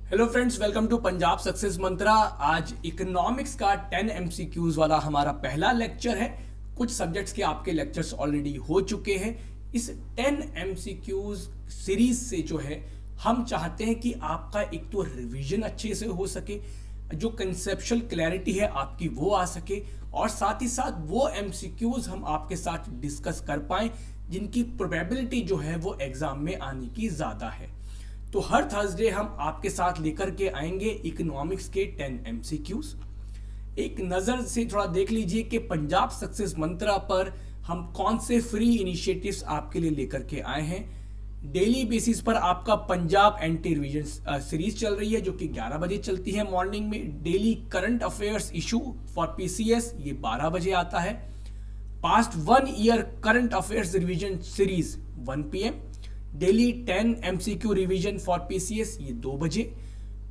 Hello friends, welcome to Punjab success Mantra. आज economics का 10 MCQs वाला हमारा पहला लेक्चर है। कुछ सब्जेक्ट्स के आपके लेक्चर्स ऑलरेडी हो चुके हैं। इस 10 एमसीक्यूज सीरीज से जो है हम चाहते हैं कि आपका एक तो रिवीजन अच्छे से हो सके, जो कंसेप्चुअल क्लैरिटी है आपकी वो आ सके, और साथ ही साथ वो एमसीक्यूज हम आपके साथ डिस्कस कर पाएं जिनकी प्रोबेबिलिटी जो है वो एग्जाम में आने की ज़्यादा है। तो हर थर्सडे हम आपके साथ लेकर के आएंगे इकोनॉमिक्स के 10 एमसीक्यूज। एक नज़र से थोड़ा देख लीजिए कि पंजाब सक्सेस मंत्रा पर हम कौन से फ्री इनिशिएटिव्स आपके लिए लेकर के आए हैं। डेली बेसिस पर आपका पंजाब एंटी रिवीजन सीरीज चल रही है जो कि 11 बजे चलती है मॉर्निंग में। Daily current affairs issue for PCS ये 12 बजे आता है। Past 1 year current affairs revision series 1 PM। Daily 10 MCQ revision for PCS ये 2 बजे।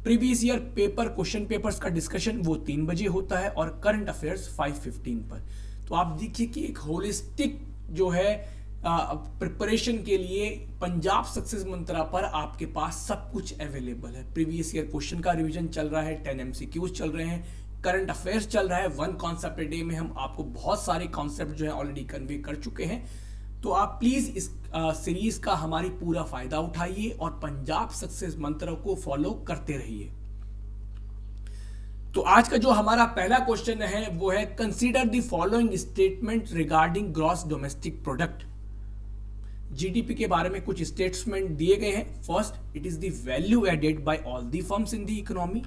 Previous year paper question papers का डिस्कशन वो 3 बजे होता है, और करंट अफेयर्स 5:15 पर। तो आप देखिए कि एक होलिस्टिक जो है प्रिपरेशन के लिए पंजाब सक्सेस मंत्रा पर आपके पास सब कुछ अवेलेबल है। प्रीवियस ईयर क्वेश्चन का रिवीजन चल रहा है, 10 एमसीक्यूज चल रहे हैं, करंट अफेयर्स चल रहा है। 1 कॉन्सेप्ट डे में हम आपको बहुत सारे कॉन्सेप्ट जो है ऑलरेडी कन्वे कर चुके हैं। तो आप प्लीज इस सीरीज का हमारी पूरा फायदा उठाइए और पंजाब सक्सेस मंत्र को फॉलो करते रहिए। तो आज का जो हमारा पहला क्वेश्चन है वो है, consider the following statement regarding gross domestic product. GDP के बारे में कुछ स्टेटमेंट दिए गए हैं। First, it is the value added by all the firms in the economy.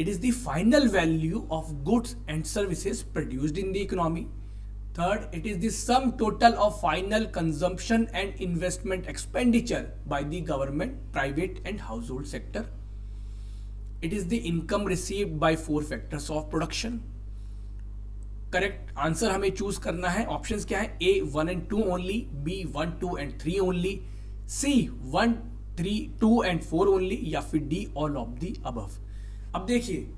It is the final value of goods and services produced in the economy. Third, it is the sum total of final consumption and investment expenditure by the government, private and household sector. It is the income received by 4 factors of production. Correct answer हमें choose करना है। Options क्या है? A 1 and 2 only, B 1, 2 and 3 only, C 1, 3, 2 and 4 only, या फिर D all of the above। अब देखिए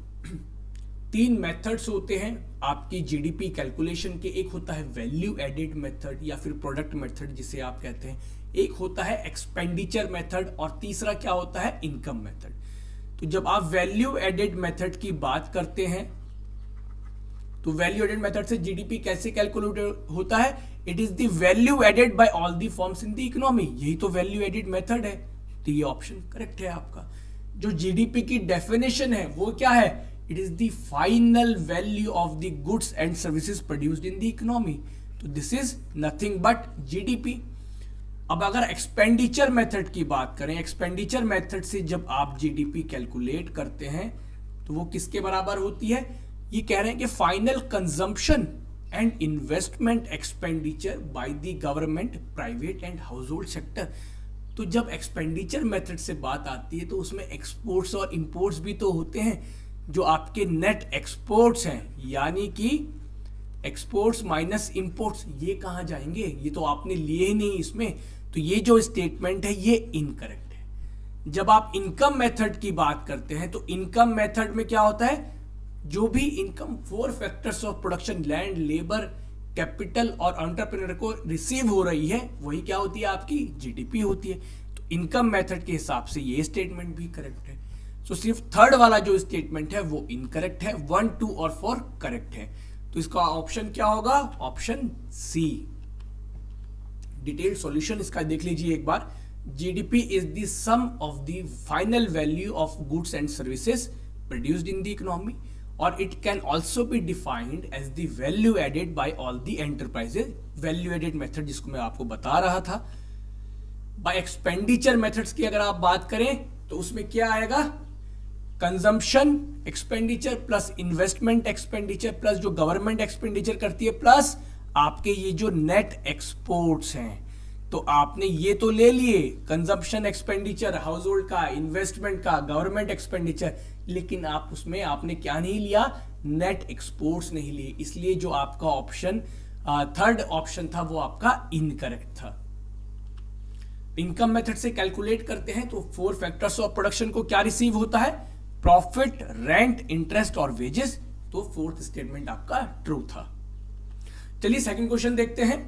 3 methods होते हैं आपकी जीडीपी कैलकुलेशन के। एक होता है वैल्यू एडेड मेथड या फिर प्रोडक्ट मेथड जिसे आप कहते हैं, एक होता है एक्सपेंडिचर मेथड, और तीसरा क्या होता है? Income method. तो जब आप वैल्यू एडेड मेथड की बात करते हैं तो वैल्यू एडेड मेथड से जीडीपी कैसे कैलकुलेट होता है? It is the value added by all the firms in the economy. यही तो वैल्यू एडेड मेथड है। तो ये ऑप्शन करेक्ट है आपका। जो जीडीपी की डेफिनेशन है वो क्या है? It is the final value of the goods and services produced in the economy. तो this is nothing but GDP। अब अगर एक्सपेंडिचर मेथड की बात करें, एक्सपेंडिचर मेथड से जब आप जीडीपी कैलकुलेट करते हैं तो वो किसके बराबर होती है? ये कह रहे हैं कि final consumption and investment expenditure by the government, private and household sector. तो जब एक्सपेंडिचर मेथड से बात आती है तो उसमें एक्सपोर्ट्स और इंपोर्ट्स भी तो होते हैं। जो आपके नेट एक्सपोर्ट्स हैं, यानी कि एक्सपोर्ट्स माइनस इंपोर्ट्स, ये कहाँ जाएंगे? ये तो आपने लिए ही नहीं इसमें। तो ये जो स्टेटमेंट है ये इनकरेक्ट है। जब आप इनकम मेथड की बात करते हैं तो इनकम मेथड में क्या होता है? जो भी income 4 factors of production, land, labour, capital और एंटरप्रेन्योर को रिसीव हो रही है, वही क्या होती है? आपकी जीडीपी होती है। तो इनकम मेथड के हिसाब से ये स्टेटमेंट भी करेक्ट है। तो सिर्फ थर्ड वाला जो स्टेटमेंट है वो इनकरेक्ट है। 1, 2 और 4 करेक्ट है। तो इसका ऑप्शन क्या होगा? Option C. डिटेल्ड सॉल्यूशन इसका देख लीजिए एक बार। GDP is the sum of the final value of goods and services produced in the economy, और it can also be defined as the value added by all the enterprises. Value added method जिसको मैं आपको बता रहा था। Bye expenditure methods की अगर आप बात करें तो उसमें क्या आएगा? Consumption expenditure plus investment expenditure plus जो गवर्नमेंट एक्सपेंडिचर करती है प्लस आपके ये जो नेट एक्सपोर्ट्स हैं। तो आपने ये तो ले लिए कंजम्पशन एक्सपेंडिचर हाउस होल्ड का, इन्वेस्टमेंट का, गवर्नमेंट एक्सपेंडिचर, लेकिन आप उसमें आपने क्या नहीं लिया? नेट एक्सपोर्ट्स नहीं लिए। इसलिए जो आपका ऑप्शन थर्ड ऑप्शन था वो आपका इनकरेक्ट था। इनकम मेथड से कैलकुलेट करते हैं तो 4 फैक्टर्स ऑफ प्रोडक्शन को क्या रिसीव होता है? प्रॉफिट, रेंट, इंटरेस्ट और वेजेस। तो 4th स्टेटमेंट आपका ट्रू था। चलिए सेकंड क्वेश्चन देखते हैं।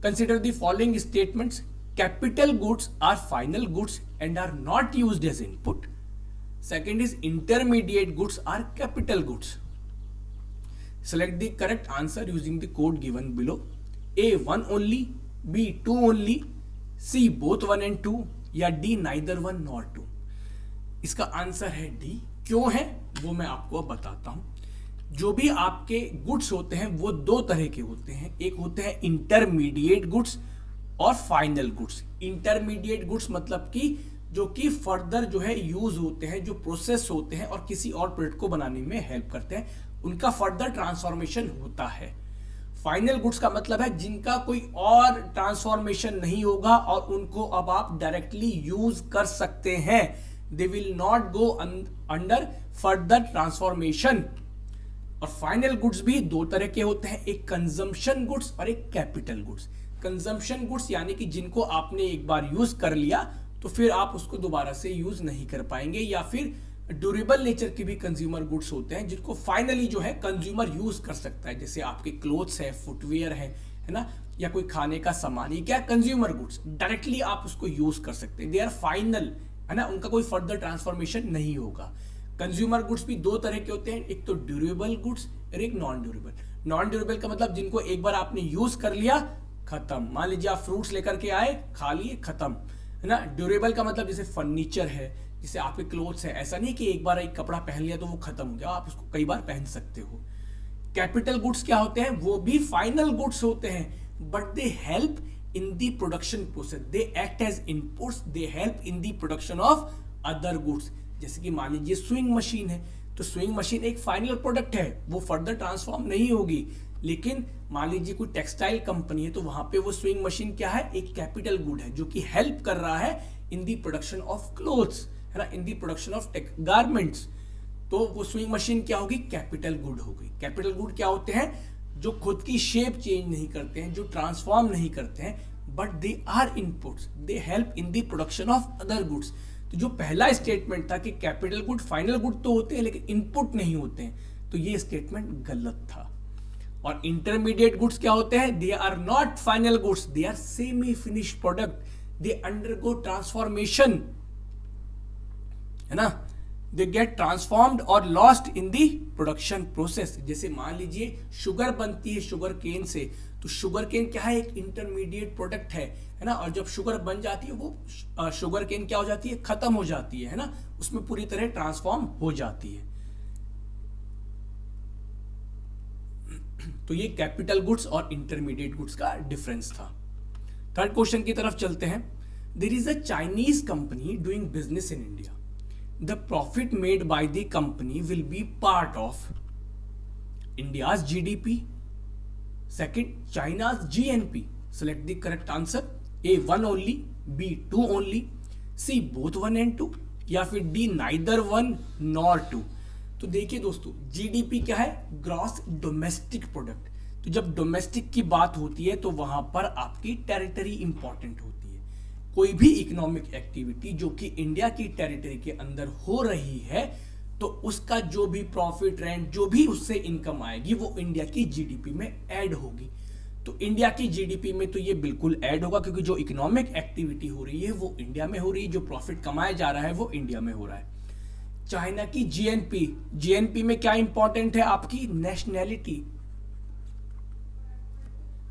Consider the following statements. Capital goods are final goods and are not used as input. Second is intermediate goods are capital goods. Select the correct answer using the code given below. A 1 only, B 2 only, C both 1 and 2 या D neither 1 nor 2. इसका answer है D. क्यों है वो मैं आपको बताता हूं. जो भी आपके गुड्स होते हैं वो दो तरह के होते हैं. एक होते हैं इंटरमीडिएट गुड्स और फाइनल गुड्स. इंटरमीडिएट गुड्स मतलब कि जो कि फर्दर जो है यूज होते हैं, जो प्रोसेस होते हैं और किसी और प्रोडक्ट को बनाने में हेल्प करते हैं, उनका फर्दर ट्रांसफॉर्मेशन होता है. फाइनल गुड्स का मतलब है जिनका कोई और ट्रांसफॉर्मेशन नहीं होगा और उनको अब आप डायरेक्टली यूज कर सकते हैं. They will not go under further transformation. और फाइनल गुड्स भी दो तरह के होते हैं, एक कंजम्पशन गुड्स और एक कैपिटल गुड्स. कंजम्पशन गुड्स यानी कि जिनको आपने एक बार यूज कर लिया तो फिर आप उसको दोबारा से यूज नहीं कर पाएंगे. या फिर ड्यूरेबल नेचर के भी कंज्यूमर गुड्स होते हैं जिनको फाइनली जो है कंज्यूमर यूज कर सकता है. जैसे आपके क्लोथ्स है, फुटवेयर है ना, या कोई खाने का सामान, ये क्या कंज्यूमर गुड्स, डायरेक्टली आप उसको यूज कर सकते हैं. दे आर फाइनल, है ना, उनका कोई फर्दर ट्रांसफॉर्मेशन नहीं होगा. कंज्यूमर गुड्स भी दो तरह के होते हैं, एक तो ड्यूरेबल गुड्स और एक नॉन ड्यूरेबल. नॉन ड्यूरेबल का मतलब जिनको एक बार आपने यूज कर लिया, खत्म. मान लीजिए आप फ्रूट्स लेकर के आए, खा लिए, खत्म, है ना. ड्यूरेबल का मतलब जैसे फर्नीचर है, जैसे आपके क्लोथ्स है. ऐसा नहीं कि एक बार एक कपड़ा पहन लिया तो वो खत्म हो गया, आप उसको कई बार पहन सकते हो. कैपिटल गुड्स क्या होते हैं? वो भी फाइनल गुड्स होते हैं, but they help in the production process. They act as inputs, they help in the production of other goods. जैसे कि मान लीजिए स्विंग मशीन है, तो स्विंग मशीन एक फाइनल प्रोडक्ट है, वो फर्दर ट्रांसफॉर्म नहीं होगी. लेकिन मान लीजिए कोई टेक्सटाइल कंपनी है, तो वहां पे वो स्विंग मशीन क्या है? एक कैपिटल गुड है जो कि हेल्प कर रहा है in the production of clothes, है ना, इन दी प्रोडक्शन ऑफ गारमेंट्स. तो वो स्विंग मशीन क्या होगी? कैपिटल गुड होगी. कैपिटल गुड क्या होते हैं? जो खुद की शेप चेंज नहीं करते हैं, जो ट्रांसफॉर्म नहीं करते हैं, but they are inputs, they help in the production of other goods. तो जो पहला स्टेटमेंट था कि कैपिटल गुड फाइनल गुड तो होते हैं लेकिन इनपुट नहीं होते हैं, तो ये स्टेटमेंट गलत था. और इंटरमीडिएट गुड्स क्या होते हैं? They are not final goods, they are semi finished product, they undergo transformation, है ना. दे गेट ट्रांसफॉर्म्ड और lost in the production process. जैसे मान लीजिए शुगर बनती है शुगर केन से, तो शुगर केन क्या है? एक इंटरमीडिएट प्रोडक्ट है ना. और जब शुगर बन जाती है वो शुगर केन क्या हो जाती है? खत्म हो जाती है ना, उसमें पूरी तरह ट्रांसफॉर्म हो जाती है. तो ये कैपिटल गुड्स और इंटरमीडिएट गुड्स का डिफरेंस था. थर्ड क्वेश्चन की तरफ चलते हैं. There is a Chinese company doing business in India. The profit made by the company will be part of India's GDP, second China's GNP. Select the correct answer. A 1 only, B 2 only, C both 1 and 2 या फिर D neither 1 nor 2. तो देखिए दोस्तों, GDP क्या है? Gross domestic product. तो जब domestic की बात होती है तो वहां पर आपकी टेरिटरी इंपॉर्टेंट होती है. कोई भी इकोनॉमिक एक्टिविटी जो कि इंडिया की टेरिटरी के अंदर हो रही है, तो उसका जो भी प्रॉफिट रेंट, जो भी उससे इनकम आएगी, वो इंडिया की जीडीपी में ऐड होगी. तो इंडिया की जीडीपी में तो ये बिल्कुल ऐड होगा, क्योंकि जो इकोनॉमिक एक्टिविटी हो रही है वो इंडिया में हो रही है, जो प्रॉफिट कमाया जा रहा है वो इंडिया में हो रहा है. चाइना की जीएनपी, जीएनपी में क्या इंपॉर्टेंट है? आपकी नेशनैलिटी,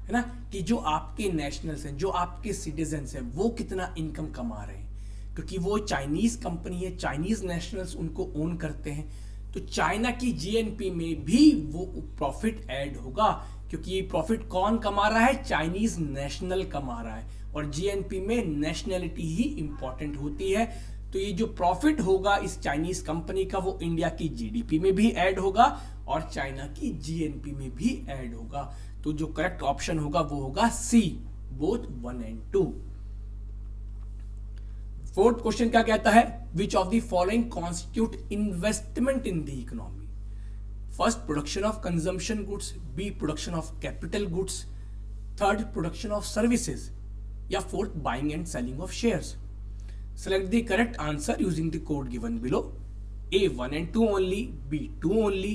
है ना, कि जो आपके नेशनल्स हैं, जो आपके सिटीजन्स हैं, वो कितना इनकम कमा रहे हैं. क्योंकि वो चाइनीज कंपनी है, चाइनीज नेशनल्स उनको ओन करते हैं, तो चाइना की जीएनपी में भी वो प्रॉफिट ऐड होगा. क्योंकि ये प्रॉफिट कौन कमा रहा है? चाइनीज नेशनल कमा रहा है. और जीएनपी में नेशनैलिटी ही इंपॉर्टेंट होती है. तो ये जो प्रॉफिट होगा इस चाइनीज कंपनी का, वो इंडिया की जीडीपी में भी ऐड होगा और चाइना की जीएनपी में भी ऐड होगा. तो जो करेक्ट ऑप्शन होगा वो होगा C, both 1 and 2. Fourth question क्या कहता है? Which of the following constitute investment in the economy? First, production of consumption goods, B production of capital goods, third production of services, या fourth buying and selling of shares. Select the correct answer using the code given below. A 1 and 2 only, B 2 only,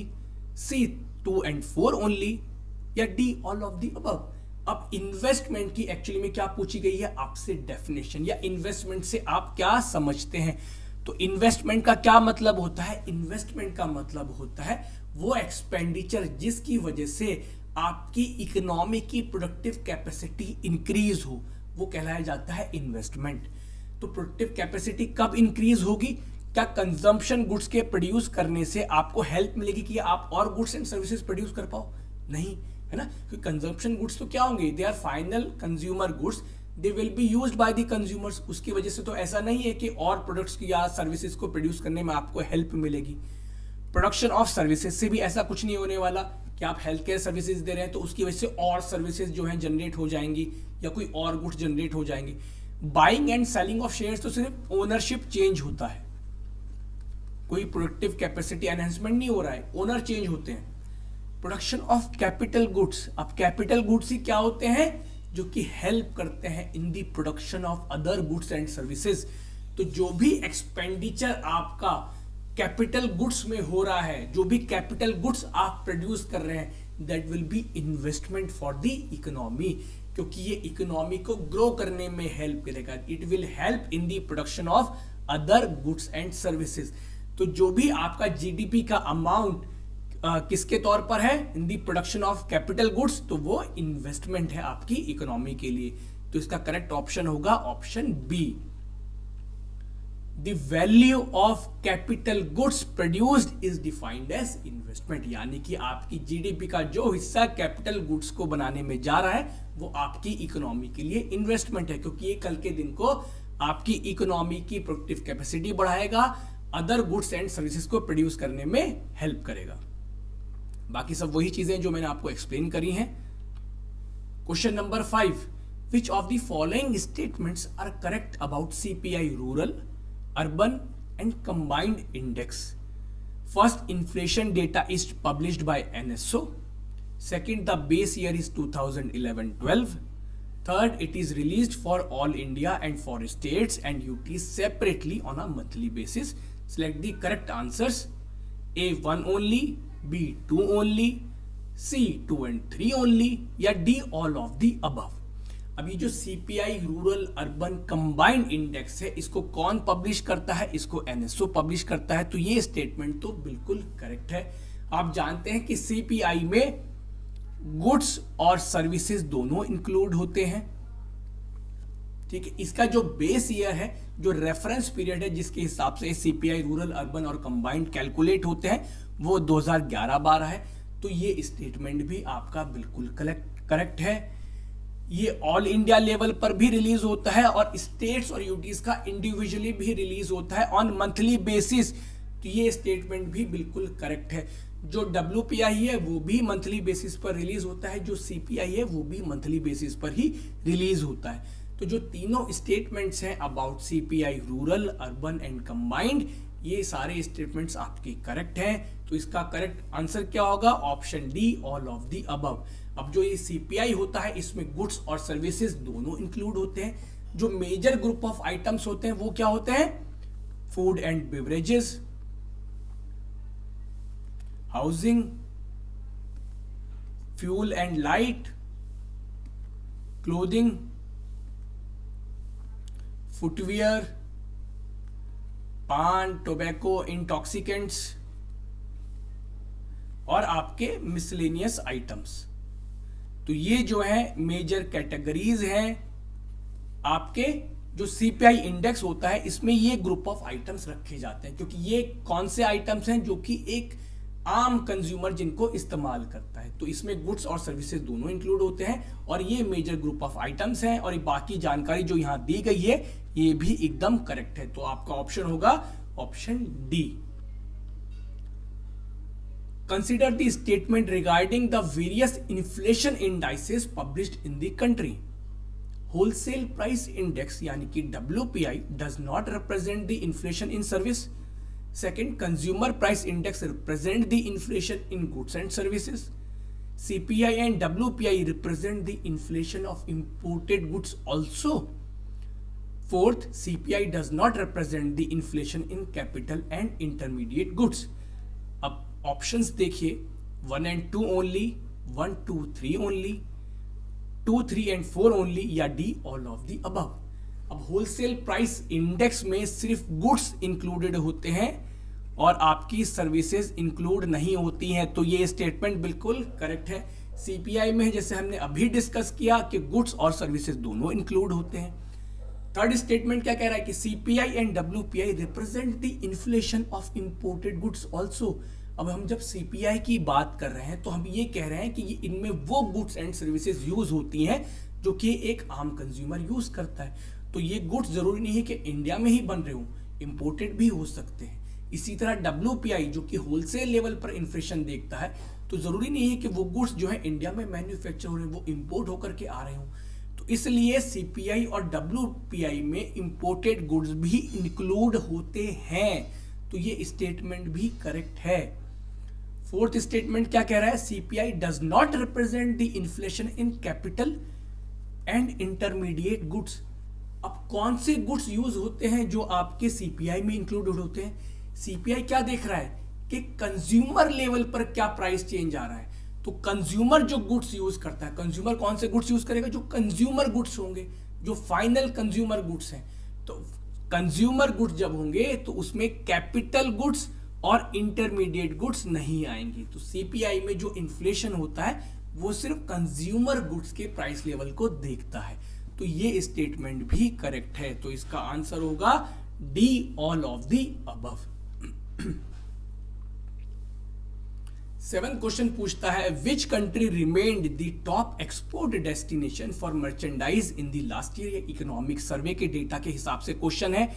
C 2 and 4 only, या D all of the above. अब investment की actually में क्या पूछी गई है आपसे? डेफिनेशन, या इन्वेस्टमेंट से आप क्या समझते हैं. तो इन्वेस्टमेंट का क्या मतलब होता है? इन्वेस्टमेंट का मतलब होता है वो एक्सपेंडिचर जिसकी वजह से आपकी इकोनॉमी की प्रोडक्टिव कैपेसिटी इंक्रीज हो, वो कहलाया जाता है इन्वेस्टमेंट। तो प्रोडक्टिव कैपेसिटी कब इंक्रीज होगी? क्या कंजम्पशन गुड्स के प्रोड्यूस करने से आपको हेल्प मिलेगी कि आप और गुड्स एंड सर्विसेज प्रोड्यूस कर पाओ? नहीं, है ना, क्योंकि कंजम्पशन गुड्स तो क्या होंगे? They are final consumer goods, they will be used by the consumers. उसकी वजह से तो ऐसा नहीं है कि और प्रोडक्ट्स या सर्विसेज को प्रोड्यूस करने में आपको हेल्प मिलेगी। प्रोडक्शन ऑफ सर्विसेज से भी ऐसा कुछ नहीं होने वाला कि आप हेल्थ केयर सर्विसेज दे रहे हैं तो उसकी वजह से और सर्विसेज जो हैं जनरेट हो जाएंगी या कोई और गुड्स जनरेट हो जाएंगे। Buying and selling of shares तो सिर्फ ओनरशिप चेंज होता है, कोई प्रोडक्टिव कैपेसिटी एनहेंसमेंट नहीं हो रहा है, ओनर चेंज होते हैं। प्रोडक्शन ऑफ कैपिटल गुड्स, अब कैपिटल गुड्स ही क्या होते हैं? जो कि हेल्प करते हैं इन the production of other goods and services. तो जो भी एक्सपेंडिचर आपका कैपिटल गुड्स में हो रहा है, जो भी कैपिटल गुड्स आप प्रोड्यूस कर रहे हैं, that will be investment for the economy, क्योंकि ये इकोनॉमी को ग्रो करने में हेल्प करेगा। It will help in the production of other goods and services. तो जो भी आपका जीडीपी का अमाउंट किसके तौर पर है? In the production of capital goods, तो वो इन्वेस्टमेंट है आपकी इकोनॉमी के लिए। तो इसका करेक्ट ऑप्शन होगा option B. The value of capital goods produced is defined as investment, यानी कि आपकी जीडीपी का जो हिस्सा कैपिटल गुड्स को बनाने में जा रहा है वो आपकी इकोनॉमी के लिए इन्वेस्टमेंट है, क्योंकि ये कल के दिन को आपकी इकोनॉमी की प्रोडक्टिव कैपेसिटी बढ़ाएगा, अदर गुड्स एंड सर्विसेज को प्रोड्यूस करने में हेल्प करेगा। बाकी सब वही चीजें जो मैंने आपको एक्सप्लेन करी हैं। Question number 5, which of the following statements are correct about CPI rural, urban and combined index? First, inflation data is published by NSO. Second, the base year is 2011-12। Third, it is released for all India and for states and UTs separately on a monthly basis. Select the correct answers. A 1 only, B 2 only, C 2 and 3 only, या D all of the above. अब ये जो CPI rural urban combined index है, इसको कौन publish करता है? इसको एनएसओ पब्लिश करता है। तो ये स्टेटमेंट तो बिल्कुल करेक्ट है। आप जानते हैं कि CPI में गुड्स और सर्विसेज दोनों इंक्लूड होते हैं, ठीक है। इसका जो बेस ईयर है, जो रेफरेंस पीरियड है जिसके हिसाब से सीपीआई रूरल अर्बन और कंबाइंड कैलकुलेट होते हैं, वो 2011-12 है। तो ये स्टेटमेंट भी आपका बिल्कुल करेक्ट है। ये ऑल इंडिया लेवल पर भी रिलीज होता है और स्टेट्स और यूटीज का इंडिविजुअली भी रिलीज होता है ऑन मंथली बेसिस। तो ये स्टेटमेंट भी बिल्कुल करेक्ट है। जो WPI है वो भी मंथली बेसिस पर रिलीज होता है, जो CPI है वो भी मंथली बेसिस पर ही रिलीज होता है। तो जो तीनों स्टेटमेंट्स हैं about CPI rural urban and combined, ये सारे स्टेटमेंट्स आपके करेक्ट हैं। तो इसका करेक्ट आंसर क्या होगा? Option D, all of the above. अब जो ये CPI होता है इसमें गुड्स और सर्विसेज दोनों इंक्लूड होते हैं। जो मेजर ग्रुप ऑफ आइटम्स होते हैं वो क्या होते हैं? Food and beverages, housing, fuel and light, clothing, footwear, पान, टोबैको, इंटॉक्सिकेंट्स और आपके मिसलेनियस आइटम्स। तो ये जो है मेजर कैटेगरीज हैं आपके। जो CPI इंडेक्स होता है इसमें ये ग्रुप ऑफ आइटम्स रखे जाते हैं, क्योंकि ये कौन से आइटम्स हैं जो कि एक आम कंज्यूमर जिनको इस्तेमाल करता है। तो इसमें गुड्स और सर्विसेज दोनों इंक्लूड होते हैं और ये मेजर ग्रुप ऑफ आइटम्स हैं। और ये बाकी जानकारी जो यहां दी गई है ये भी एकदम करेक्ट है। तो आपका ऑप्शन होगा option D. Consider the statement regarding the various inflation indices published in the country. Wholesale price index यानी कि WPI does not represent the inflation in service. Second, consumer price index represent the inflation in goods and services. CPI and WPI represent the inflation of imported goods also. Fourth, CPI does not represent the inflation in capital and intermediate goods. अब options देखिए, 1 and 2 only, 1, 2, 3 only, 2, 3 and 4 only, या D all of the above. अब wholesale price index में सिर्फ goods included होते हैं और आपकी सर्विसेज इंक्लूड नहीं होती हैं, तो ये स्टेटमेंट बिल्कुल करेक्ट है। सीपीआई में जैसे हमने अभी डिस्कस किया कि गुड्स और सर्विसेज दोनों इंक्लूड होते हैं। थर्ड स्टेटमेंट क्या कह रहा है कि CPI and WPI represent the inflation of imported goods also. अब हम जब सीपीआई की बात कर रहे हैं तो हम ये कह रहे हैं कि इनमें वो गुड्स एंड सर्विसेज यूज होती हैं जो कि एक आम कंज्यूमर यूज करता है। तो ये गुड्स जरूरी नहीं है कि इंडिया में ही बन रहे हो, इंपोर्टेड भी हो सकते हैं। इसी तरह डब्ल्यूपीआई जो कि होलसेल लेवल पर इन्फ्लेशन देखता है, तो जरूरी नहीं है कि वो गुड्स जो है इंडिया में मैन्युफैक्चर हो रहे हैं वो इंपोर्ट होकर के आ रहे हो। तो इसलिए सीपीआई और डब्ल्यूपीआई में इंपोर्टेड गुड्स भी इंक्लूड होते हैं, तो ये स्टेटमेंट भी करेक्ट है। फोर्थ स्टेटमेंट क्या कह रहा है, CPI does not represent the inflation in capital and intermediate goods. अब कौन से गुड्स यूज होते हैं जो आपके सीपीआई में इंक्लूडेड होते हैं? सीपीआई क्या देख रहा है कि कंज्यूमर लेवल पर क्या प्राइस चेंज आ रहा है। तो कंज्यूमर जो गुड्स यूज करता है, कंज्यूमर कौन से गुड्स यूज करेगा? जो कंज्यूमर गुड्स होंगे, जो फाइनल कंज्यूमर गुड्स हैं। तो कंज्यूमर गुड्स जब होंगे तो उसमें कैपिटल गुड्स और इंटरमीडिएट गुड्स नहीं आएंगी। तो सीपीआई में जो इन्फ्लेशन होता है वो सिर्फ कंज्यूमर गुड्स के प्राइस लेवल को देखता है। तो ये स्टेटमेंट भी करेक्ट है। तो इसका आंसर होगा D, all of the above. 7 question पूछता है which country remained the top export destination for merchandise in the last year. Economic survey के डेटा के हिसाब से क्वेश्चन है।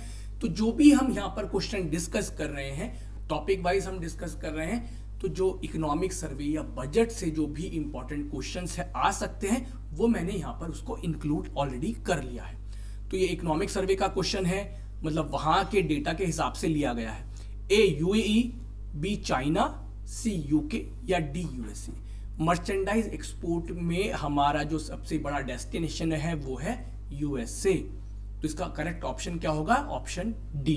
तो जो भी हम यहां पर क्वेश्चन डिस्कस कर रहे हैं, टॉपिक वाइज हम डिस्कस कर रहे हैं, तो जो इकोनॉमिक सर्वे या बजट से जो भी इंपॉर्टेंट क्वेश्चंस है आ सकते हैं वो मैंने यहां पर उसको इंक्लूड ऑलरेडी कर लिया है। तो ये इकोनॉमिक सर्वे का क्वेश्चन है, मतलब वहां के डेटा के हिसाब से लिया गया है। ए यूएई, बी चाइना, सी यूके या डी यूएसए। मर्चेंडाइज एक्सपोर्ट में हमारा जो सबसे बड़ा डेस्टिनेशन है वो है यूएसए। तो इसका करेक्ट ऑप्शन क्या होगा? Option D.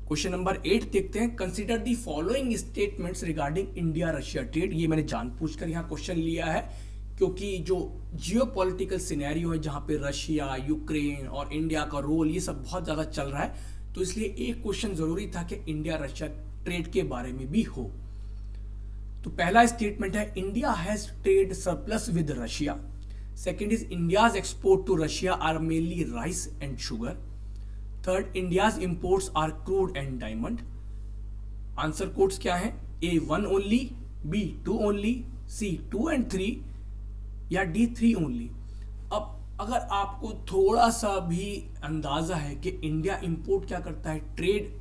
क्वेश्चन नंबर 8 देखते हैं। Consider the following statements regarding India Russia trade. ये मैंने जानबूझकर यहाँ क्वेश्चन लिया है क्योंकि जो जियोपॉलिटिकल सिनेरियो है जहां पे रशिया, यूक्रेन और इंडिया का रोल ये सब बहुत ज्यादा चल रहा है, तो इसलिए एक क्वेश्चन जरूरी था कि इंडिया रशिया ट्रेड के बारे में भी हो। तो पहला स्टेटमेंट है India has trade surplus with Russia. Second is India's export to Russia are mainly rice and sugar. Third, India's imports are crude and diamond. Answer codes क्या है? A 1 only, B 2 only, C 2 and 3 या D 3 only. अब अगर आपको थोड़ा सा भी अंदाजा है कि इंडिया इंपोर्ट क्या करता है, ट्रेड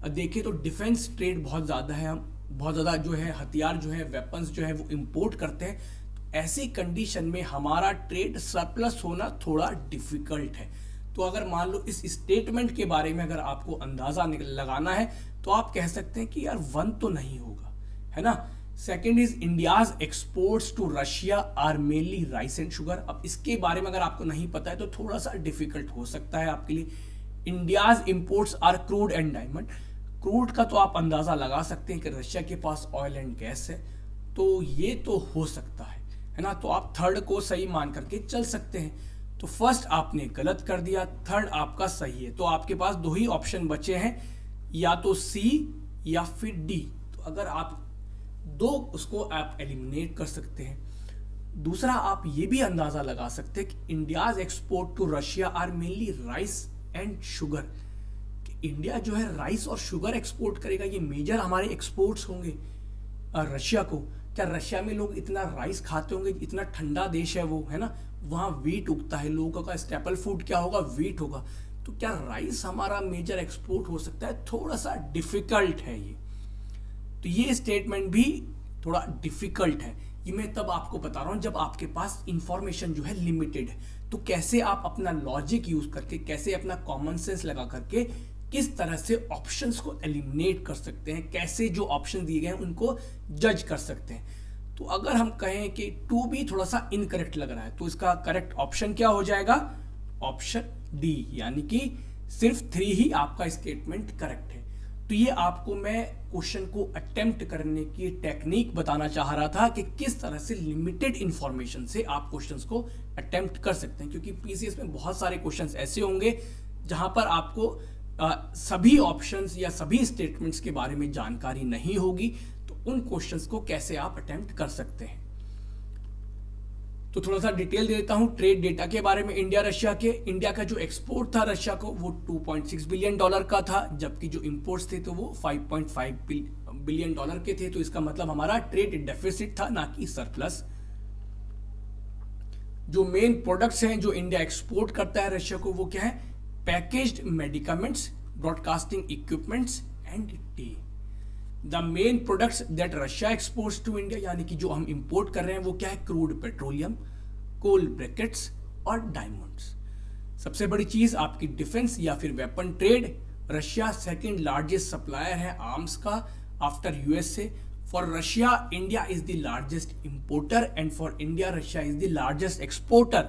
देखें तो डिफेंस ट्रेड बहुत ज़्यादा है, हम बहुत ज़्यादा जो है हथियार जो है, वेपन्स जो है वो इंपोर्ट करते हैं। तो ऐसी कंडीशन में हमारा ट्रेड सरप्लस होना थोड़ा डिफिकल्ट है। तो अगर मान लो इस स्टेटमेंट के बारे में अगर आपको अंदाजा लगाना है तो आप कह सकते हैं कि यार 1 तो नहीं होगा, है ना। Second is India's exports to Russia are mainly rice and sugar. अब इसके बारे में अगर आपको नहीं पता है तो थोड़ा सा डिफिकल्ट हो सकता है आपके लिए। India's imports are crude and diamond. Crude का तो आप अंदाजा लगा सकते हैं कि रशिया के पास ऑयल एंड गैस है, तो ये तो हो सकता है ना। तो आप थर्ड को सही मान करके चल सकते हैं। तो फर्स्ट आपने गलत कर दिया, थर्ड आपका सही है। तो आपके पास 2 ही ऑप्शन बचे हैं, या तो सी या फिर डी। तो अगर आप 2 उसको आप एलिमिनेट कर सकते हैं। दूसरा आप ये भी अंदाजा लगा सकते हैं कि India's export to Russia are mainly rice and sugar. India जो है राइस और शुगर एक्सपोर्ट करेगा, ये मेजर हमारे एक्सपोर्ट्स होंगे रशिया को। क्या रशिया में लोग इतना राइस खाते होंगे? इतना ठंडा देश है वो, है ना, वहाँ वीट उगता है, लोगों का स्टेपल फूड क्या होगा? वीट होगा। तो क्या राइस हमारा मेजर एक्सपोर्ट हो सकता है? थोड़ा सा डिफिकल्ट है ये। तो ये स्टेटमेंट भी थोड़ा डिफिकल्ट है। ये मैं तब आपको बता रहा हूँ जब आपके पास इंफॉर्मेशन जो है लिमिटेड है। तो कैसे आप अपना लॉजिक यूज करके, कैसे अपना कॉमन सेंस लगा करके किस तरह से ऑप्शंस को एलिमिनेट कर सकते हैं, कैसे जो ऑप्शन दिए गए हैं उनको जज कर सकते हैं। तो अगर हम कहें कि 2 भी थोड़ा सा इनकरेक्ट लग रहा है तो इसका करेक्ट ऑप्शन क्या हो जाएगा? ऑप्शन डी, यानी कि सिर्फ 3 ही आपका स्टेटमेंट करेक्ट है। तो तो ये आपको मैं क्वेश्चन को अटेम्प्ट करने की टेक्निक बताना चाह रहा था कि किस तरह से लिमिटेड इंफॉर्मेशन से आप क्वेश्चंस को अटेम्प्ट कर सकते हैं, क्योंकि पीसीएस में बहुत सारे क्वेश्चंस ऐसे होंगे जहां पर आपको सभी ऑप्शंस या सभी स्टेटमेंट्स के बारे में जानकारी नहीं होगी, तो उन क्वेश्चंस को कैसे आप अटेम्प्ट कर सकते हैं। तो थोड़ा सा डिटेल दे देता हूं ट्रेड डेटा के बारे में इंडिया रशिया के। इंडिया का जो एक्सपोर्ट था रशिया को वो $2.6 बिलियन का था, जबकि जो इंपोर्ट्स थे तो वो $5.5 बिलियन के थे। तो इसका मतलब हमारा ट्रेड डेफिसिट था, ना कि सरप्लस। जो मेन प्रोडक्ट्स हैं जो इंडिया एक्सपोर्ट करता है रशिया को, वो क्या है? Packaged medicaments, broadcasting equipments and tea. The main products that Russia exports to India, यानी कि जो हम इंपोर्ट कर रहे हैं वो क्या है? क्रूड पेट्रोलियम, कोल ब्रिकेट्स और डायमंड्स। सबसे बड़ी चीज आपकी डिफेंस या फिर weapon trade. Russia second largest supplier है आर्म्स का after USA. For Russia India is the largest importer and for India Russia is the largest exporter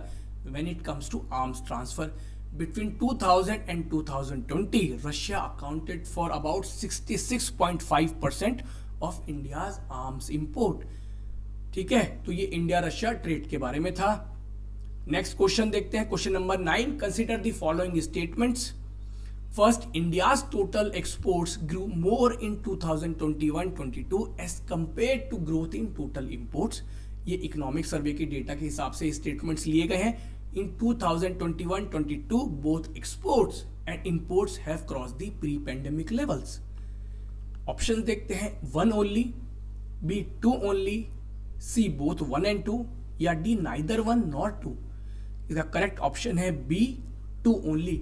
when it comes to arms transfer. Between 2000 and 2020, Russia accounted for about 66.5% of India's arms import. ठीक है, तो ये India Russia trade के बारे में था। Next question देखते हैं, question number 9। Consider the following statements. First, India's total exports grew more in 2021-22 as compare to growth in total imports. ये इकोनॉमिक सर्वे के डेटा के हिसाब से स्टेटमेंट्स लिए गए हैं। In 2021-22, both exports and imports have crossed the pre-pandemic levels. Options देखते हैं, 1 only, B 2 only, C both 1 and 2, या D neither 1 nor 2। इसका करेक्ट ऑप्शन है B 2 only।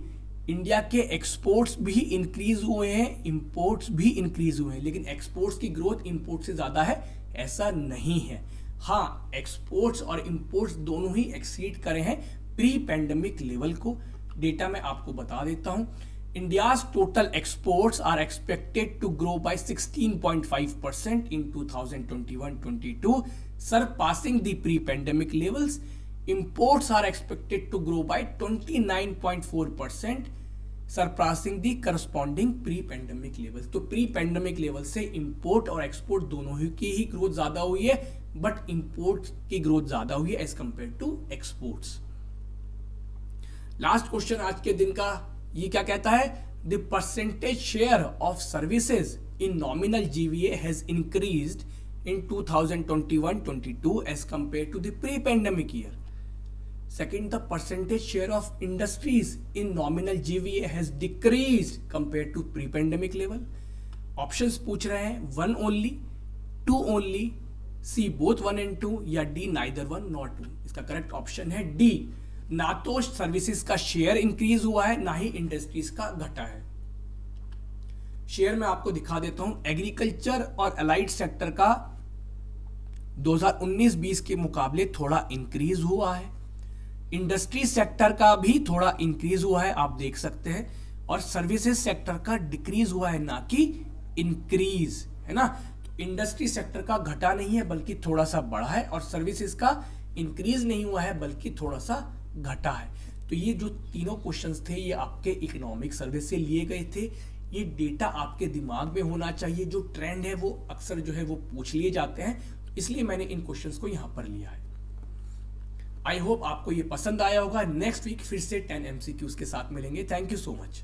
इंडिया के एक्सपोर्ट्स भी इंक्रीज हुए हैं, इंपोर्ट्स भी इंक्रीज हुए हैं, लेकिन एक्सपोर्ट्स की ग्रोथ इंपोर्ट से ज्यादा है ऐसा नहीं है। हाँ, एक्सपोर्ट्स और इंपोर्ट्स दोनों ही एक्सीड करे हैं प्री पैंडेमिक लेवल को। डेटा मैं आपको बता देता हूं। India's total exports are expected to grow by 16.5% in 2021-22, surpassing the pre-pandemic levels. Imports are expected to grow by 29.4%, surpassing the corresponding pre-pandemic levels. तो pre-pandemic level से इंपोर्ट और export दोनों ही की ही ग्रोथ ज्यादा हुई है, बट इंपोर्ट की growth ज्यादा हुई है as compare to exports. Last question आज के दिन का, ये क्या कहता है? The percentage share of services in nominal GVA has increased in 2021-22 as compare to the pre pandemic year. Second, the percentage share of industries in nominal GVA has decreased compared to pre pandemic level. Options पूछ रहे हैं, 1 only, 2 only, C both 1 and 2, या D neither 1 nor 2। इसका correct option है D, ना तो services का share increase हुआ है ना ही इंडस्ट्रीज का घटा है। शेयर में आपको दिखा देता हूं, एग्रीकल्चर और अलाइड सेक्टर का 2019-20 के मुकाबले थोड़ा इंक्रीज हुआ है। इंडस्ट्री सेक्टर का भी थोड़ा इंक्रीज हुआ है, आप देख सकते हैं, और सर्विसेज सेक्टर का डिक्रीज हुआ है, ना कि इंक्रीज, है ना। तो इंडस्ट्री सेक्टर का घटा नहीं है बल्कि थोड़ा सा बढ़ा है, और सर्विसेज का इंक्रीज नहीं हुआ है बल्कि थोड़ा सा घटा है। तो ये जो तीनों क्वेश्चंस थे ये आपके इकोनॉमिक सर्वे से लिए गए थे। ये डेटा आपके दिमाग में होना चाहिए, जो ट्रेंड है वो अक्सर जो है वो पूछ लिए जाते हैं, इसलिए मैंने इन क्वेश्चंस को यहां पर लिया है। आई होप आपको ये पसंद आया होगा। नेक्स्ट वीक फिर से 10 MCQs के साथ मिलेंगे। Thank you so much.